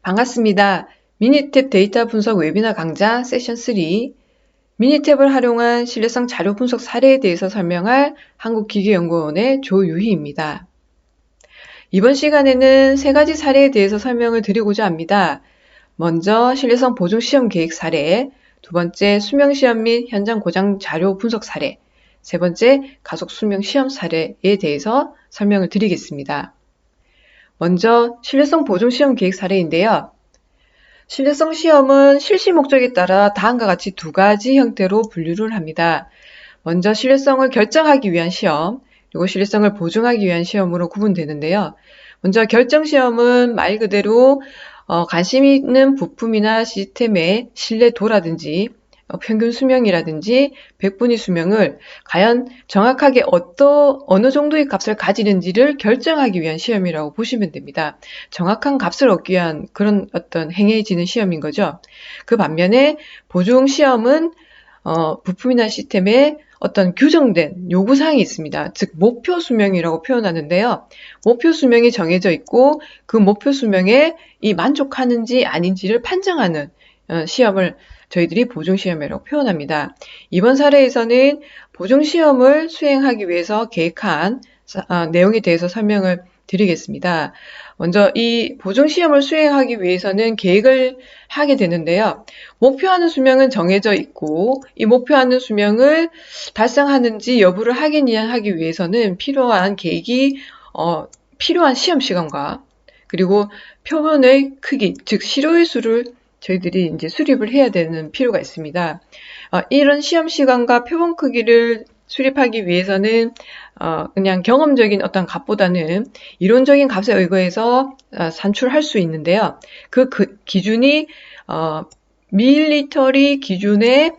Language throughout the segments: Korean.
반갑습니다. 미니탭 데이터 분석 웨비나 강좌 세션 3, 미니탭을 활용한 신뢰성 자료 분석 사례에 대해서 설명할 한국기계연구원의 조유희입니다. 이번 시간에는 세 가지 사례에 대해서 설명을 드리고자 합니다. 먼저 신뢰성 보증 시험 계획 사례, 두 번째 수명 시험 및 현장 고장 자료 분석 사례, 세 번째 가속 수명 시험 사례에 대해서 설명을 드리겠습니다. 먼저 신뢰성 보증 시험 계획 사례인데요. 신뢰성 시험은 실시 목적에 따라 다음과 같이 두 가지 형태로 분류를 합니다. 먼저 신뢰성을 결정하기 위한 시험, 그리고 신뢰성을 보증하기 위한 시험으로 구분되는데요. 먼저 결정 시험은 말 그대로 관심 있는 부품이나 시스템의 신뢰도라든지 평균 수명이라든지 백분위 수명을 과연 정확하게 어느 정도의 값을 가지는지를 결정하기 위한 시험이라고 보시면 됩니다. 정확한 값을 얻기 위한 그런 어떤 행해지는 시험인 거죠. 그 반면에 보증 시험은 부품이나 시스템에 어떤 규정된 요구사항이 있습니다. 즉 목표 수명이라고 표현하는데요. 목표 수명이 정해져 있고 그 목표 수명에 이 만족하는지 아닌지를 판정하는 시험을 저희들이 보증시험이라고 표현합니다. 이번 사례에서는 보증시험을 수행하기 위해서 계획한 내용에 대해서 설명을 드리겠습니다. 먼저 이 보증시험을 수행하기 위해서는 계획을 하게 되는데요. 목표하는 수명은 정해져 있고 이 목표하는 수명을 달성하는지 여부를 확인하기 위해서는 필요한 계획이 필요한 시험 시간과 그리고 표본의 크기, 즉 시료의 수를 저희들이 이제 수립을 해야 되는 필요가 있습니다. 이런 시험 시간과 표본 크기를 수립하기 위해서는 그냥 경험적인 어떤 값보다는 이론적인 값에 의거해서 산출할 수 있는데요. 그 기준이 밀리터리 기준의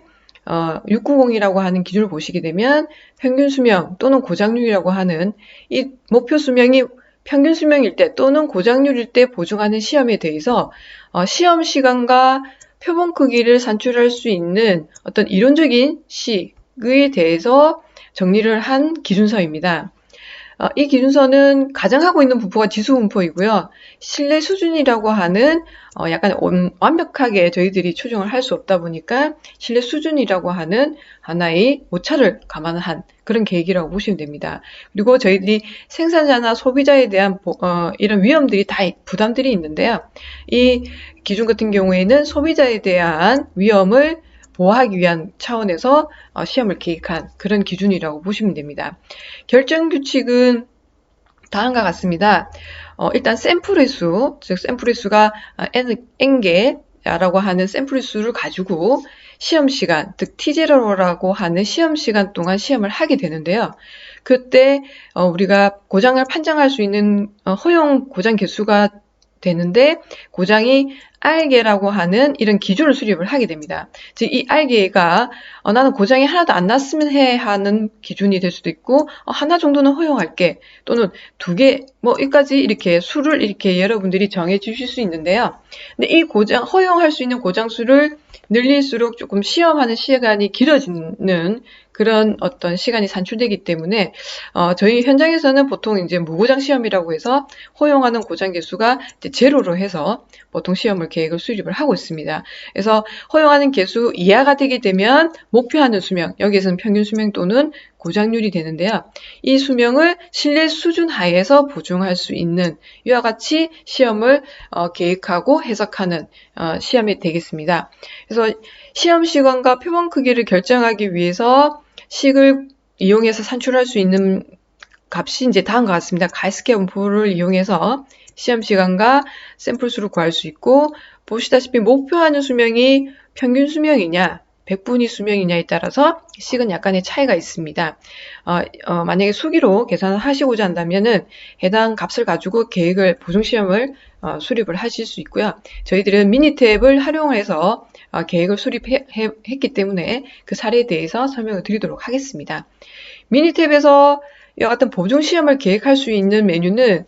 690이라고 하는 기준을 보시게 되면 평균 수명 또는 고장률이라고 하는 이 목표 수명이 평균 수명일 때 또는 고장률일 때 보증하는 시험에 대해서 시험 시간과 표본 크기를 산출할 수 있는 어떤 이론적인 식에 대해서 정리를 한 기준서입니다. 이 기준서는 가정하고 있는 분포가 지수 분포이고요. 신뢰 수준이라고 하는 약간 완벽하게 저희들이 추정을 할 수 없다 보니까 신뢰 수준이라고 하는 하나의 오차를 감안한 그런 계획이라고 보시면 됩니다. 그리고 저희들이 생산자나 소비자에 대한 이런 위험들이 다 부담들이 있는데요. 이 기준 같은 경우에는 소비자에 대한 위험을 보호하기 위한 차원에서 시험을 계획한 그런 기준이라고 보시면 됩니다. 결정 규칙은 다음과 같습니다. 일단 샘플의 수, 즉 샘플의 수가 n개라고 하는 샘플의 수를 가지고 시험 시간, 즉 T0라고 하는 시험 시간 동안 시험을 하게 되는데요. 그때 우리가 고장을 판정할 수 있는 허용 고장 개수가 되는데 고장이 R개라고 하는 이런 기준을 수립을 하게 됩니다. 즉 이 R개가 나는 고장이 하나도 안 났으면 해 하는 기준이 될 수도 있고 하나 정도는 허용할게 또는 2개 여기까지 이렇게 수를 이렇게 여러분들이 정해 주실 수 있는데요. 근데 이 허용할 수 있는 고장 수를 늘릴수록 조금 시험하는 시간이 길어지는 그런 어떤 시간이 산출되기 때문에 저희 현장에서는 보통 이제 무고장 시험이라고 해서 허용하는 고장 개수가 이제 제로로 해서 보통 시험을 계획을 수립을 하고 있습니다. 그래서 허용하는 개수 이하가 되게 되면 목표하는 수명, 여기에서는 평균 수명 또는 고장률이 되는데요. 이 수명을 신뢰 수준 하에서 보증할 수 있는 이와 같이 시험을 계획하고 해석하는 시험이 되겠습니다. 그래서 시험 시간과 표본 크기를 결정하기 위해서 식을 이용해서 산출할 수 있는 값이 이제 다음과 같습니다. 가이스케 분포를 이용해서 시험 시간과 샘플 수를 구할 수 있고 보시다시피 목표하는 수명이 평균 수명이냐 백분위 수명이냐에 따라서 식은 약간의 차이가 있습니다. 만약에 수기로 계산을 하시고자 한다면은 해당 값을 가지고 계획을 보증시험을 수립을 하실 수 있고요. 저희들은 미니탭을 활용해서 계획을 수립했기 때문에 그 사례에 대해서 설명을 드리도록 하겠습니다. 미니탭에서 이와 같은 보증시험을 계획할 수 있는 메뉴는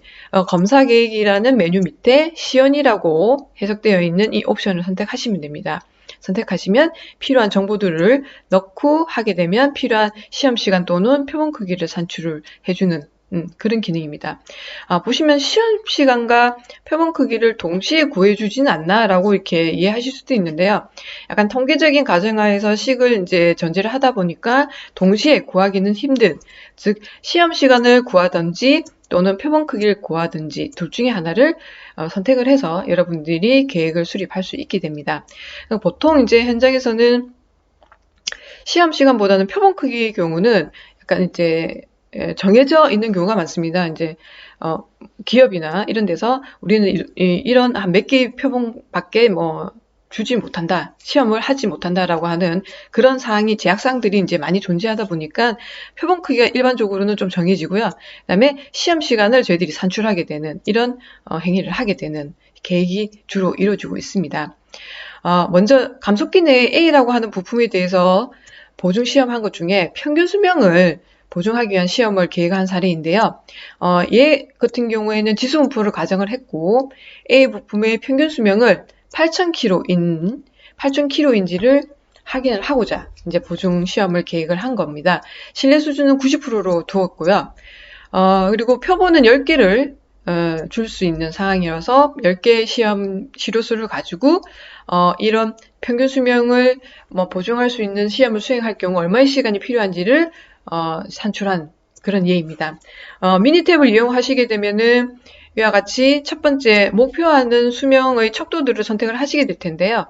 검사계획이라는 메뉴 밑에 시연이라고 해석되어 있는 이 옵션을 선택하시면 됩니다. 선택하시면 필요한 정보들을 넣고 하게 되면 필요한 시험 시간 또는 표본 크기를 산출을 해주는 그런 기능입니다. 보시면 시험 시간과 표본 크기를 동시에 구해주지는 않나라고 이렇게 이해하실 수도 있는데요. 약간 통계적인 가정하에서 식을 이제 전제를 하다 보니까 동시에 구하기는 힘든, 즉 시험 시간을 구하든지 또는 표본 크기를 구하든지 둘 중에 하나를 선택을 해서 여러분들이 계획을 수립할 수 있게 됩니다. 보통 이제 현장에서는 시험 시간보다는 표본 크기의 경우는 약간 이제 정해져 있는 경우가 많습니다. 이제 기업이나 이런 데서 우리는 이런 한 몇 개의 표본밖에 뭐 주지 못한다, 시험을 하지 못한다라고 하는 그런 사항이 제약사항들이 이제 많이 존재하다 보니까 표본 크기가 일반적으로는 좀 정해지고요. 그다음에 시험 시간을 저희들이 산출하게 되는 이런 행위를 하게 되는 계획이 주로 이루어지고 있습니다. 먼저 감속기 내 A라고 하는 부품에 대해서 보증 시험한 것 중에 평균 수명을 보증하기 위한 시험을 계획한 사례인데요. 얘 같은 경우에는 지수분포를 가정을 했고 A 부품의 평균 수명을 8,000km인지를 확인을 하고자 이제 보증 시험을 계획을 한 겁니다. 신뢰 수준은 90%로 두었고요. 그리고 표본은 10개를 줄 수 있는 상황이라서 10개의 시험 시료수를 가지고 이런 평균 수명을 보증할 수 있는 시험을 수행할 경우 얼마의 시간이 필요한지를 산출한 그런 예입니다. 미니탭을 이용하시게 되면은 이와 같이 첫 번째 목표하는 수명의 척도들을 선택을 하시게 될 텐데요.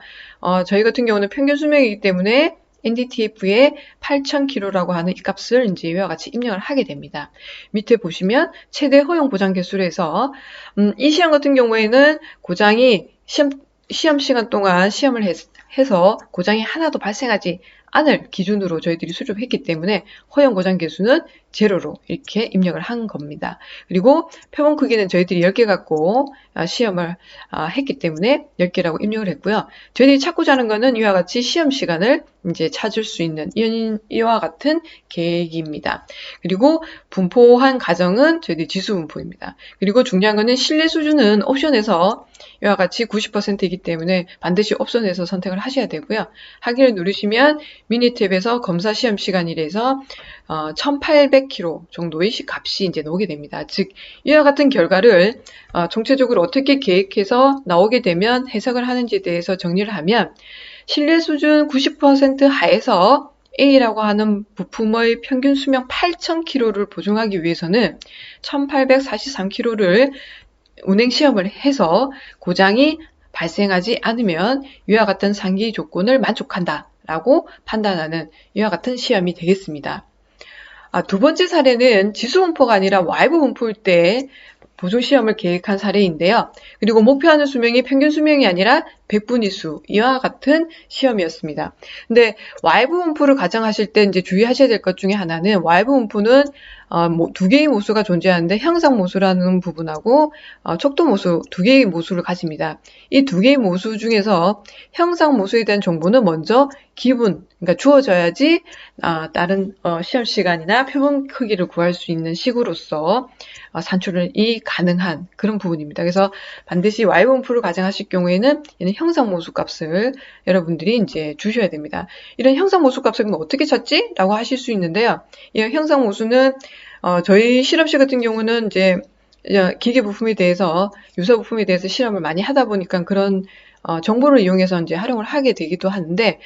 저희 같은 경우는 평균 수명이기 때문에 NDTF에 8,000km라고 하는 이 값을 이제 이와 같이 입력을 하게 됩니다. 밑에 보시면 최대 허용 고장 개수로 해서 이 시험 같은 경우에는 고장이 시험 시간 동안 시험을 해서 고장이 하나도 발생하지 않을 기준으로 저희들이 수립했기 때문에 허용 고장 개수는 제로로 이렇게 입력을 한 겁니다. 그리고 표본 크기는 저희들이 10개 갖고 시험을 했기 때문에 10개라고 입력을 했고요. 저희들이 찾고자 하는 거는 이와 같이 시험 시간을 이제 찾을 수 있는 이와 같은 계획입니다. 그리고 분포한 가정은 저희들이 지수 분포입니다. 그리고 중요한 거는 신뢰 수준은 옵션에서 이와 같이 90%이기 때문에 반드시 옵션에서 선택을 하셔야 되고요. 확인을 누르시면 미니탭에서 검사 시험 시간이라서 1800km 정도의 값이 이제 나오게 됩니다. 즉 이와 같은 결과를 총체적으로 어떻게 계획해서 나오게 되면 해석을 하는지에 대해서 정리를 하면 신뢰 수준 90% 하에서 A라고 하는 부품의 평균 수명 8,000km를 보증하기 위해서는 1843km를 운행 시험을 해서 고장이 발생하지 않으면 이와 같은 상기 조건을 만족한다 라고 판단하는 이와 같은 시험이 되겠습니다. 두 번째 사례는 지수 분포가 아니라 와이브 분포일 때 보증 시험을 계획한 사례인데요. 그리고 목표하는 수명이 평균 수명이 아니라 100분위 수, 이와 같은 시험이었습니다. 근데 와이브 분포를 가정하실 때 이제 주의하셔야 될 것 중에 하나는 와이브 분포는 두 개의 모수가 존재하는데 형상 모수라는 부분하고 척도 모수 두 개의 모수를 가집니다. 이 두 개의 모수 중에서 형상 모수에 대한 정보는 먼저 그러니까 주어져야지 다른 시험 시간이나 표본 크기를 구할 수 있는 식으로서 산출이 가능한 그런 부분입니다. 그래서 반드시 와이브 분포를 가정하실 경우에는 얘는 형상 모수 값을 여러분들이 이제 주셔야 됩니다. 이런 형상 모수 값을 어떻게 찾지? 라고 하실 수 있는데요. 이 형상 모수는 저희 실험실 같은 경우는 이제 기계 부품에 대해서 유사 부품에 대해서 실험을 많이 하다 보니까 그런 정보를 이용해서 이제 활용을 하게 되기도 하는데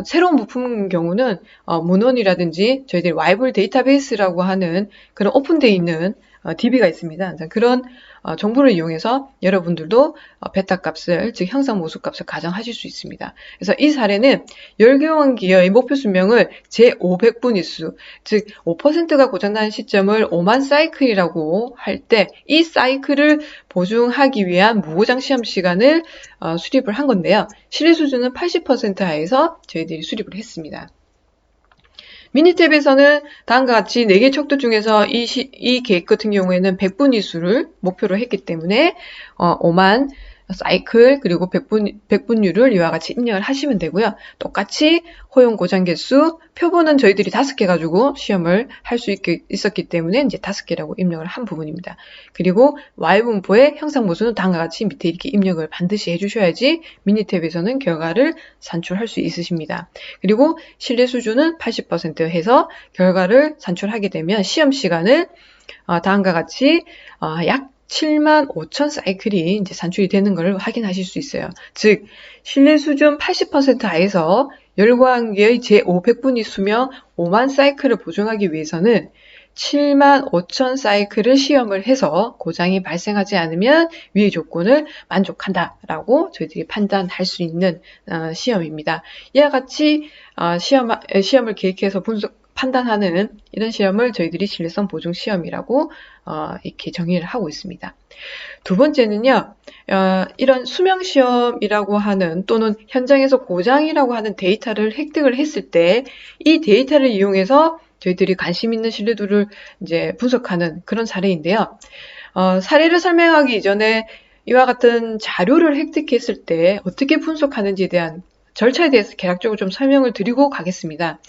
새로운 부품인 경우는 문헌이라든지 저희들이 와이블 데이터베이스라고 하는 그런 오픈되어 있는 DB가 있습니다. 그런 정보를 이용해서 여러분들도 베타 값을, 즉 형상 모수 값을 가정하실 수 있습니다. 그래서 이 사례는 열교원 기어의 목표 수명을 제500분위 수, 즉 5%가 고장나는 시점을 5만 사이클이라고 할 때 이 사이클을 보증하기 위한 무고장 시험 시간을 수립을 한 건데요. 신뢰 수준은 80% 하에서 저희들이 수립을 했습니다. 미니탭에서는 다음과 같이 4개 척도 중에서 이 계획 같은 경우에는 100분위 수를 목표로 했기 때문에 5만 사이클 그리고 백분율을 이와 같이 입력을 하시면 되고요. 똑같이 허용 고장 개수, 표본은 저희들이 5개 가지고 시험을 할 수 있었기 때문에 이제 5개라고 입력을 한 부분입니다. 그리고 Y분포의 형상 모순은 다음과 같이 밑에 이렇게 입력을 반드시 해주셔야지 미니탭에서는 결과를 산출할 수 있으십니다. 그리고 신뢰 수준은 80% 해서 결과를 산출하게 되면 시험 시간을 다음과 같이 약 75,000 사이클이 이제 산출이 되는 걸 확인하실 수 있어요. 즉, 신뢰 수준 80% 하에서 열광계의 제500분위 수명 5만 사이클을 보존하기 위해서는 75,000 사이클을 시험을 해서 고장이 발생하지 않으면 위의 조건을 만족한다라고 저희들이 판단할 수 있는 시험입니다. 이와 같이 시험을 계획해서 판단하는 이런 시험을 저희들이 신뢰성 보증 시험이라고 이렇게 정의를 하고 있습니다. 두 번째는요, 이런 수명 시험이라고 하는 또는 현장에서 고장이라고 하는 데이터를 획득을 했을 때 이 데이터를 이용해서 저희들이 관심 있는 신뢰도를 이제 분석하는 그런 사례인데요. 사례를 설명하기 이전에 이와 같은 자료를 획득했을 때 어떻게 분석하는지에 대한 절차에 대해서 개략적으로 좀 설명을 드리고 가겠습니다.